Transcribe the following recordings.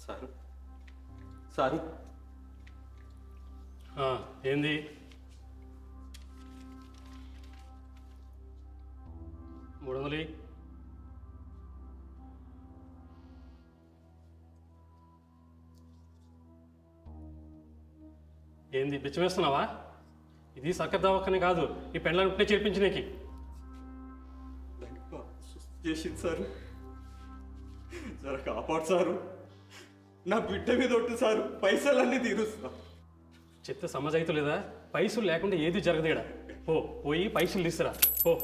Sir sir ఏంది? మూడు వందలు ఏంది బిచ్చం వేస్తున్నావా? ఇది సర్కర్ దవాఖానే కాదు, ఈ పెండ్లను ఉంటే చేర్పించినకి. సుస్థి చేసింది సారు, జర కాపాడు సారు. నా బిడ్డ మీద ఒట్టు సారు, పైసలన్నీ తీరుస్తా. చెత్త సమాజం అయితే లేదా? పైసలు లేకుండా ఏది జరగదేడా. పోయి పైసలు తీసుకురా పో.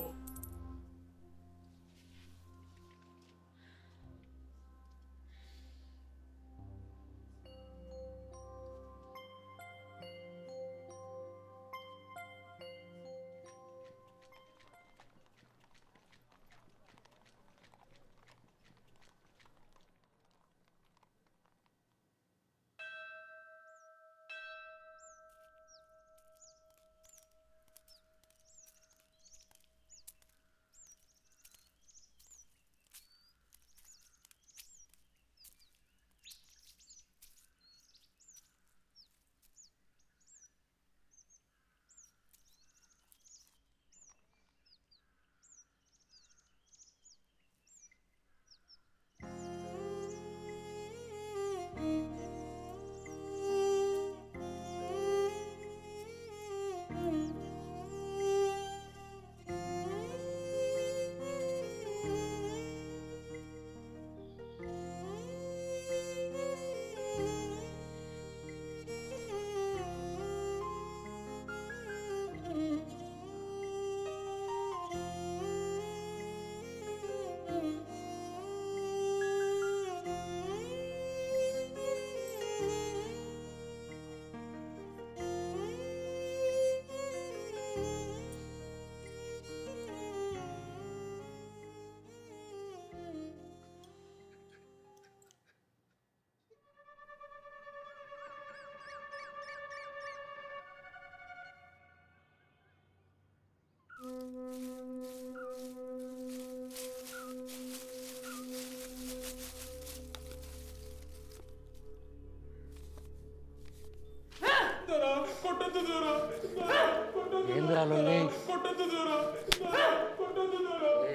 ఏంద్రాలు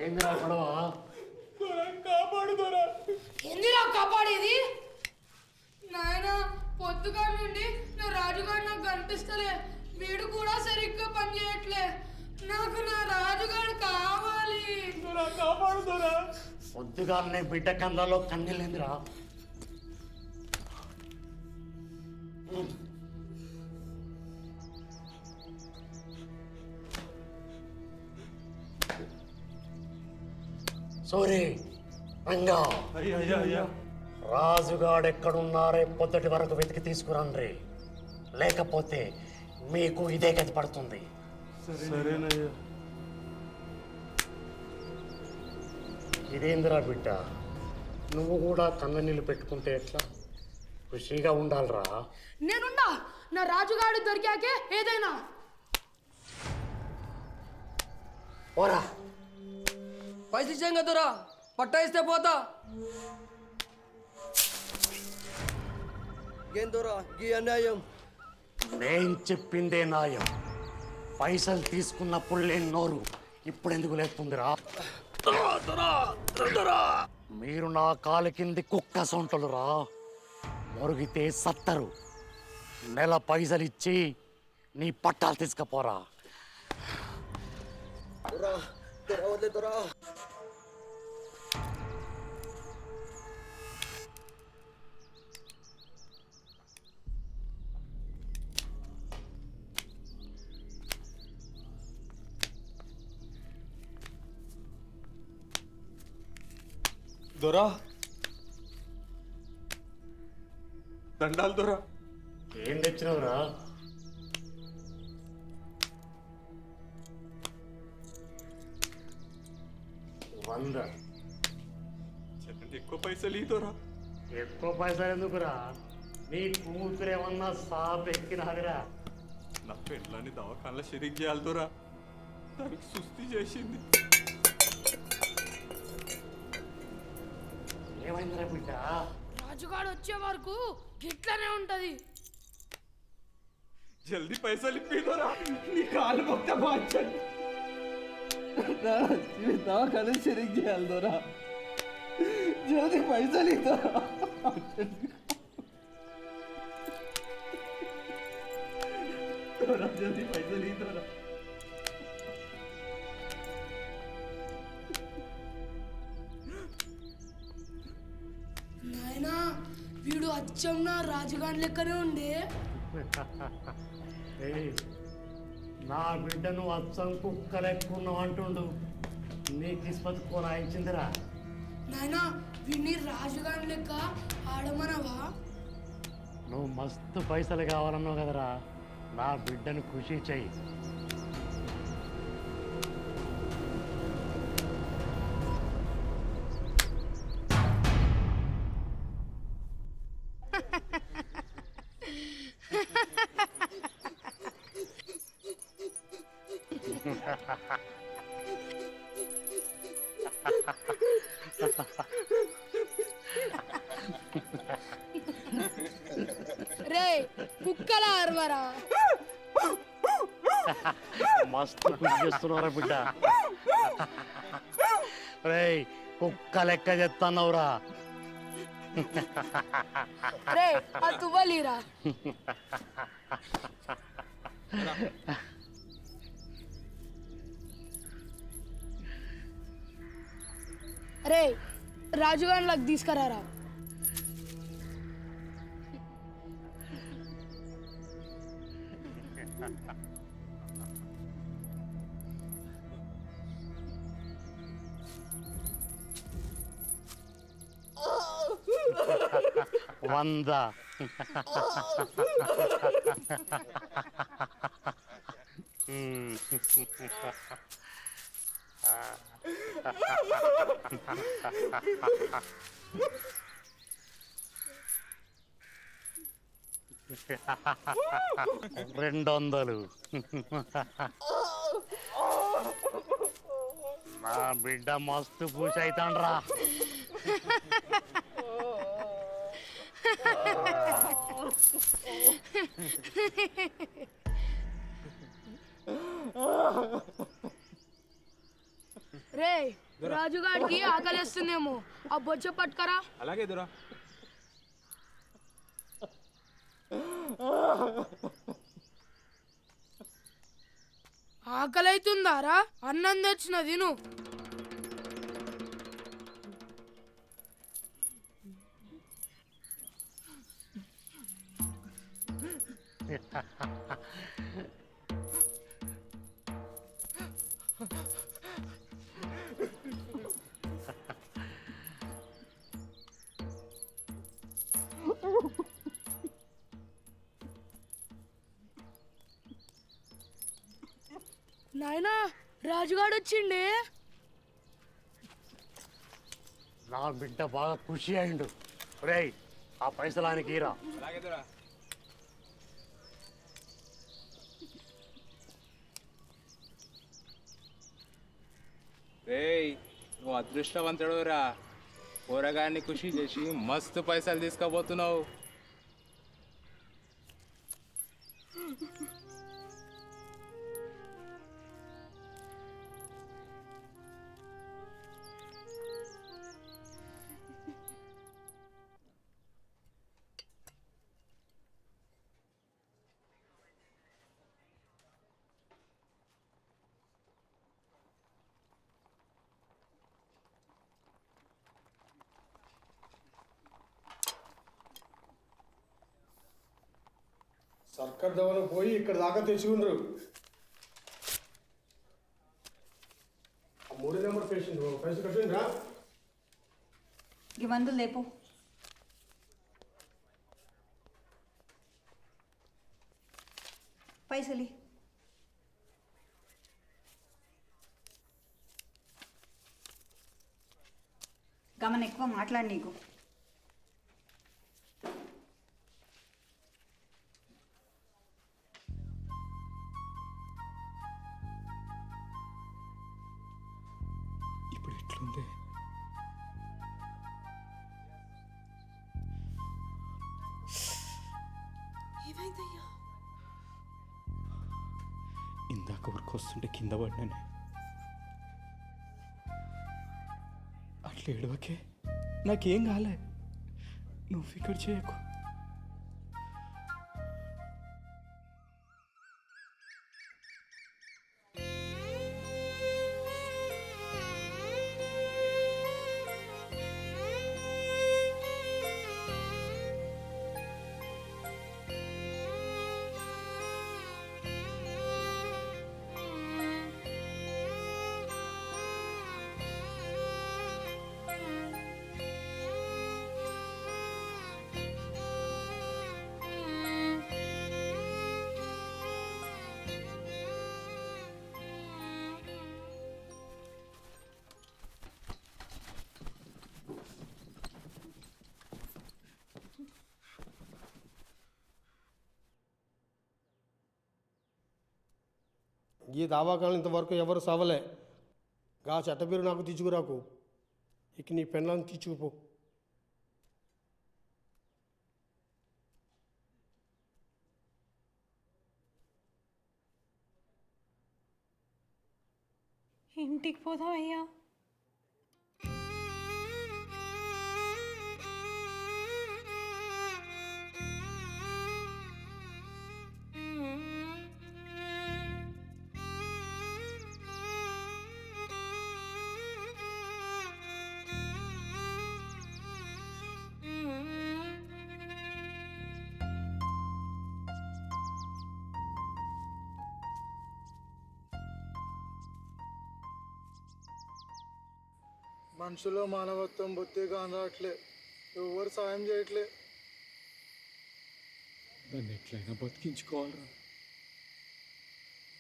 ఏంద్రా గొడవ? ఎందురా కాపాడేది? నాయన పొద్దుగా నుండి నా రాజుగారు నాకు కనిపిస్తలే, వీడు కూడా సరిగ్గా పనిచేయట్లే. నాకు నా రాజుగారు కావాలి. కాపాడుతారా? పొద్దుగాలనే బిడ్డ కళ్ళలో కన్నీళ్ళేందిరా? సోరీ రంగా, అయ్యా రాజుగాడెక్కడున్నారే పొద్దుటి వరకు వెతికి తీసుకురండి, లేకపోతే మీకు ఇదే గతి పడుతుంది. సరేనయ్యా. ఇదేందిరా బిడ్డ, నువ్వు కూడా కన్ననీళ్ళు పెట్టుకుంటే ఎట్లా? ఖుషిగా ఉండాలిరా. నేనున్నా, నా రాజుగాడు దొరికాకే ఏదైనా. పోరా. పైసలు ఇచ్చాం కదరా, పట్టా ఇస్తే పోతా. ఏం దొరా ఈ అన్యాయం? నేను చెప్పిందే న్యాయం. పైసలు తీసుకున్నప్పుడు లేని నోరు ఇప్పుడు ఎందుకు లేస్తుందిరా? మీరు నా కాలు కింది కుక్క సొంటలురా. మొరిగితే సత్తరు. నెల పైసలు ఇచ్చి నీ పట్టాలు తీసుకుపోరా. దొరా, దండాలు దొరా. ఏం తెచ్చినావురా? వంద. ఎక్కువ పైసలు ఈ దొరా. ఎక్కువ పైసలు ఎందుకురా? నీ కూతురేమన్నా సాప్ ఎక్కినాదిరా? నా పెళ్ళని దవాఖానలో షరీక్ చేయాలి దొరా. దానికి సుస్థి చేసింది. ఏమైందిరా బిడ్డ? రాజుగాడు వచ్చే వరకు గిట్లనే ఉంటది. జల్దీ పైసలు ఇప్పిదోరా, నీ కాలు మొక్క మార్చండి. దవాఖాన సరిగ్గా చేయాలి దొరా, జల్దీ పైసలు ఇద్దరా. జల్దీ పైసలు ఇద్దరా. నాయనా వీడు అచ్చం నా రాజుగాడి లెక్కనే ఉండే. ఏయ్, నా బిడ్డను అచ్చం కుక్కలెక్కున్నావు అంటుండు. నీ కిస్మత్ కొనాయించిందిరా. నాయనా వీడిని రాజుగాడి లెక్క ఆడమనవా? నువ్వు మస్తు పైసలు కావాలన్నావు కదరా, నా బిడ్డను ఖుషి చెయ్యి. రే కుక్కల అరవరా. మస్తు ఖుషి చేస్తున్నారా బిడ్డ. రేయ్, కుక్క లెక్క చెప్తున్నావురా. రే ఆ తువ్వలీరా. రే రాజుగాడిలోకి తీసుకురారా. వంద. రెండు వందలు. నా బిడ్డ మస్తు పూజ అవుతాండ్రా. రే రాజుగాడికి ఆకలేస్తుందేమో, ఆ బొచ్చ పట్టుకరా. అలాగే దొరా. ఆకలైతుందారా? అన్నం తెచ్చిన తిను. నాయనా రాజుగాడు వచ్చిండే. నా బిడ్డ బాగా ఖుషి అయిండు. రేయ్, ఆ పైసలు ఆయనకి ఇరా. అలాగే దొరా. రేయ్, నువ్వు అదృష్టవంతుడురా. కూరగాయన్ని ఖుషి చేసి మస్తు పైసలు తీసుకోబోతున్నావు. సర్కార్ దవాలు పోయి ఇక్కడ దాకా తెచ్చుకుండ్రు. 3 నెంబర్ పేషెంట్ పైసలు కట్టిండ్రా. ఈ మందులు లేపు. పైసలి గమన ఎక్కువ మాట్లాడి నీకు. ఇప్పుడు ఎట్లుంది? ఇందాక ఉరికొస్తుంటే కింద పడినానే. అట్లా ఏడవకే, నాకేం కాలే, నువ్వు ఫికర్ చేయకు. ఈ దావాకాలం ఇంతవరకు ఎవరు సావలే. గా చట్టబీరు నాకు తీసుకురాకు. ఇక నీ పెళ్ళాన్ని తీసుకుపో. ఇంటికి పోదాం అయ్యా. మనుషులో మానవత్వం బుద్ధిగా అందట్లే, ఎవరు సాయం చేయట్లే. దాన్ని ఎట్లయినా బతికించుకోవాలరా.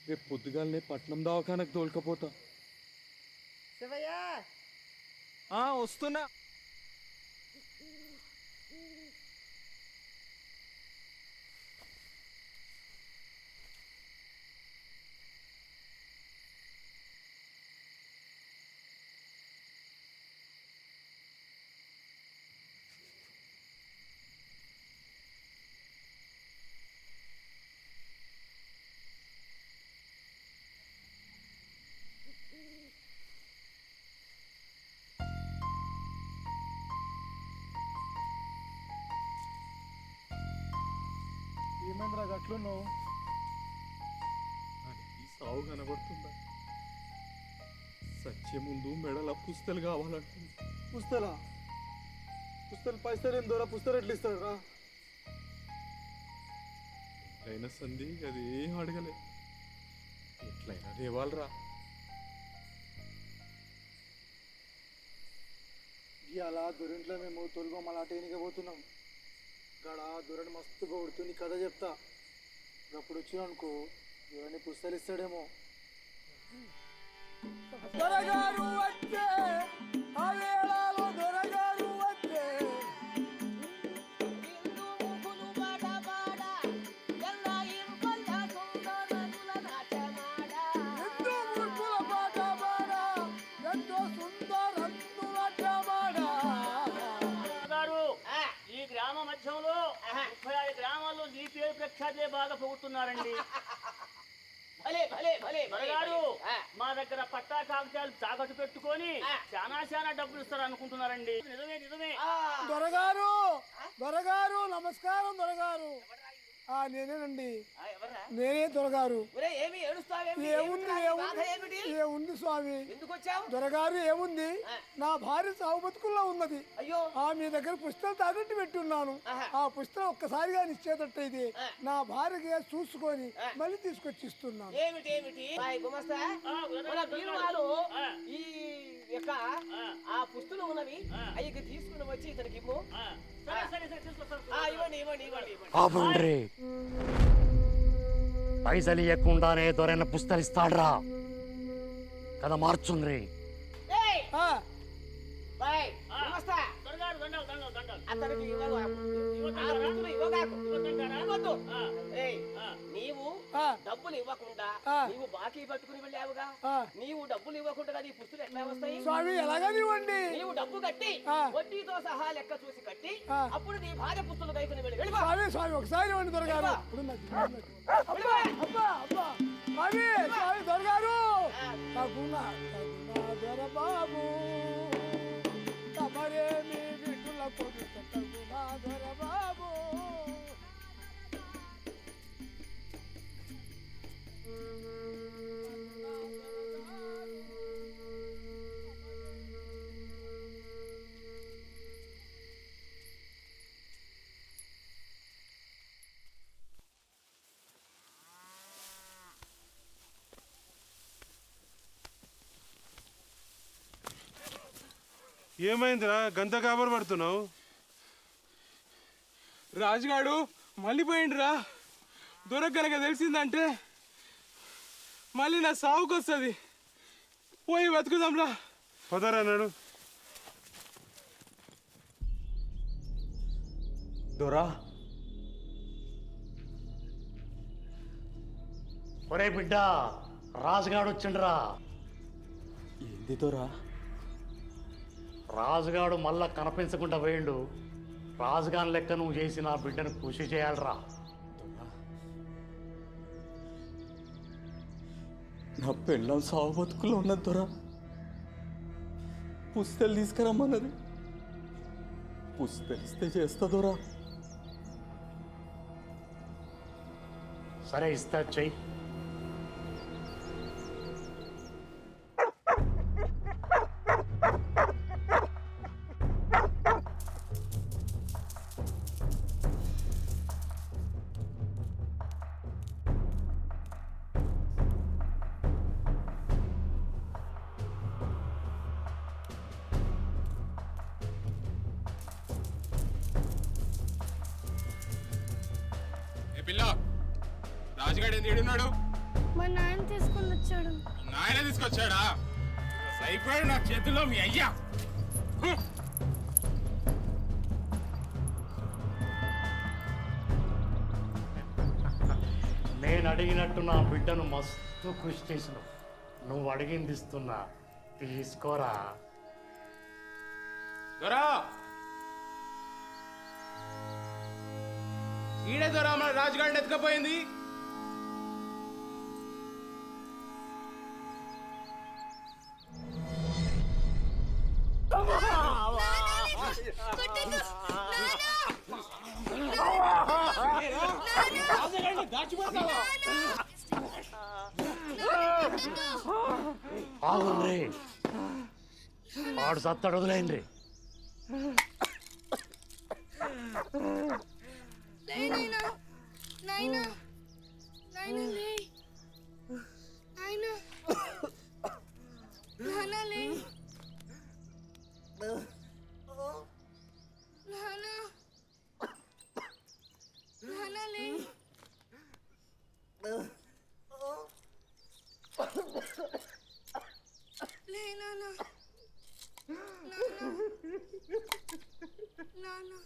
రేపు పొద్దుగాలనే పట్నం దవాఖానకు తోలుకపోతా. వస్తున్నా. ఏమైందిరా గట్లు నువ్వు? ఈ సావు కనబడుతుందా? సత్య ముందు మెడల పుస్తలు కావాలంటుంది. పుస్తలా? పుస్తలు పైసలు ఏం దూరా? పుస్తలు ఎట్లా ఇస్తాడు రా? ఎట్లయినా సంధి అది ఏం అడగలే, ఎట్లయినా రేవాలరా. ఇవాళ దొరింట్లో మేము తొలిగొమ్మల అటేనిక పోతున్నాం. గడ దొరని మస్తు కొడుతూ నీ కథ చెప్తా. అప్పుడు వచ్చినా అనుకో, దొరని పుస్తలు ఇస్తాడేమో. దొరగారు వచ్చే ఆ వేళలో దొరగారు వచ్చే. ఈ గ్రామ మధ్యంలో 35 గ్రామాల్లో నీ పేరు ప్రఖ్యాతే బాగా పొగుడుతున్నారండి. భలే భలే భలే గారు మా దగ్గర పట్టా కాగితాలు తాకట్టు పెట్టుకొని చాలా డబ్బులు ఇస్తారు అనుకుంటున్నారండి. నిజమే నిజమే. దొరగారు దొరగారు నమస్కారం దొరగారు. నేనేనండి, నేనే దొరగారు. ఏముంది ఏముంది స్వామి, దొరగారు ఏముంది, నా భార్య సాగు బతుకుల్లో ఉన్నది. మీ దగ్గర పుస్తకం తాకట్టు పెట్టున్నాను. ఆ పుస్తకం ఒక్కసారిగా నిశ్చేతట్టయితే నా భార్యకి చూసుకొని మళ్ళీ తీసుకొచ్చి ఇస్తున్నాను. ఆ పుస్తకం ఉన్నవి అయ్యకి తీసుకుని వచ్చి ఇతనికి ఇవ్వు. ఆపండ్రి, పైసలు ఇవ్వకుండానే దొరైన పుస్తకాలు ఇస్తాడ్రా. కథ మార్చుండ్రి. నీవు డబ్బులు ఇవ్వకుండా నీవు బాకీ పట్టుకుని వెళ్ళావుగా, నీవు డబ్బులు ఇవ్వకుండా నీ పుస్తకాలు ఎట్లా వస్తాయి స్వామి? ఎలాగనివ్వండి, నీవు డబ్బు కట్టి వడ్డీతో సహా లెక్క చూసి కట్టి అప్పుడు నీ భార్య పుస్తకాలు కైకుని వెళ్ళి స్వామి ఒకసారి ఇవ్వండి దొరగారు. స్వామి స్వామి దొరగారు తగునా తగునా దొరబాబు తమరే మీ విఠుల కొడుక తగునా దొరబాబు. ఏమైందిరా గంత కాబరు పడుతున్నావు? రాజుగాడు మళ్ళీ పోయిండ్రా. దొరకనక తెలిసిందంటే మళ్ళీ నా సావుకు వస్తుంది. పోయి బతుకుదాంరా. పదరన్నాడు. దొరా ఒరే బిడ్డ, రాజుగాడు వచ్చిండ్రా. ఏంది దొరా? రాజుగాడు మళ్ళా కనిపించకుండా పోయిండు. రాజుగాని లెక్క నువ్వు చేసి నా బిడ్డను కృషి చేయాలరా. నా పెళ్ళం సావు బతుకులో ఉన్నది దొరా. పుస్తలు తీసుకురమ్మన్నది. పుస్తలిస్తే చేస్తా దొరా. సరే ఇస్తా, చెయ్యి. పిల్ల రాజుగాడు ఏంది ఏడున్నాడు? మా నాన్న తీసుకొని వచ్చాడు. నాయన తీసుకొచ్చాడా? అయిపోయాడు నా చేతిలో మీ అయ్యా. నేను అడిగినట్టు నా బిడ్డను మస్తు కృషి చేసినావు. నువ్వు అడిగింది ఇస్తున్నా, తీసుకోరా. దొరా ఈడే దొరా మన రాజుగాడిని ఎత్తుకపోయింది. ఆగుండ్రి, ఆడు సత్తాడు, వదిలేయండి. నాయనా నాయనా నాయనా లే నాయనా నానా లే నానా నానా లే లే నానా నానా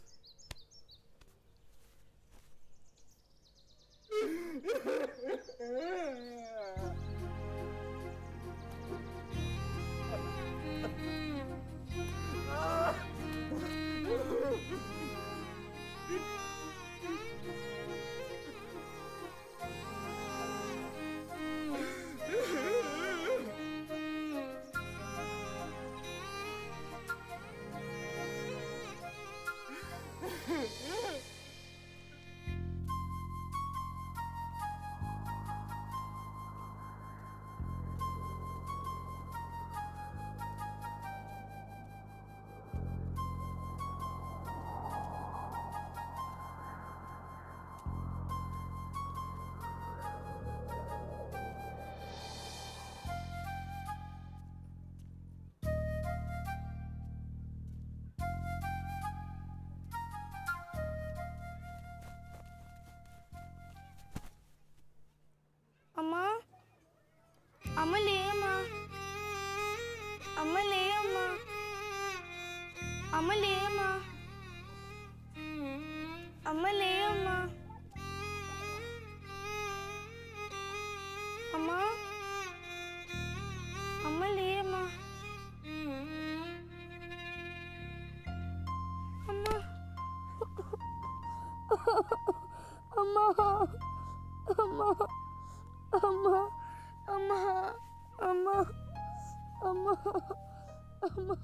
అమ్మా అమ్మ లేమ్మా అమ్మ లేమ్మా అమ్మ లేమ్మా అమ్మ లేమ్మా అమ్మా అమ్మ లేమ్మా అమ్మా అమ్మా అమ్మా అమ్మా అమ్మా అమ్మా అమ్మా అమ్మా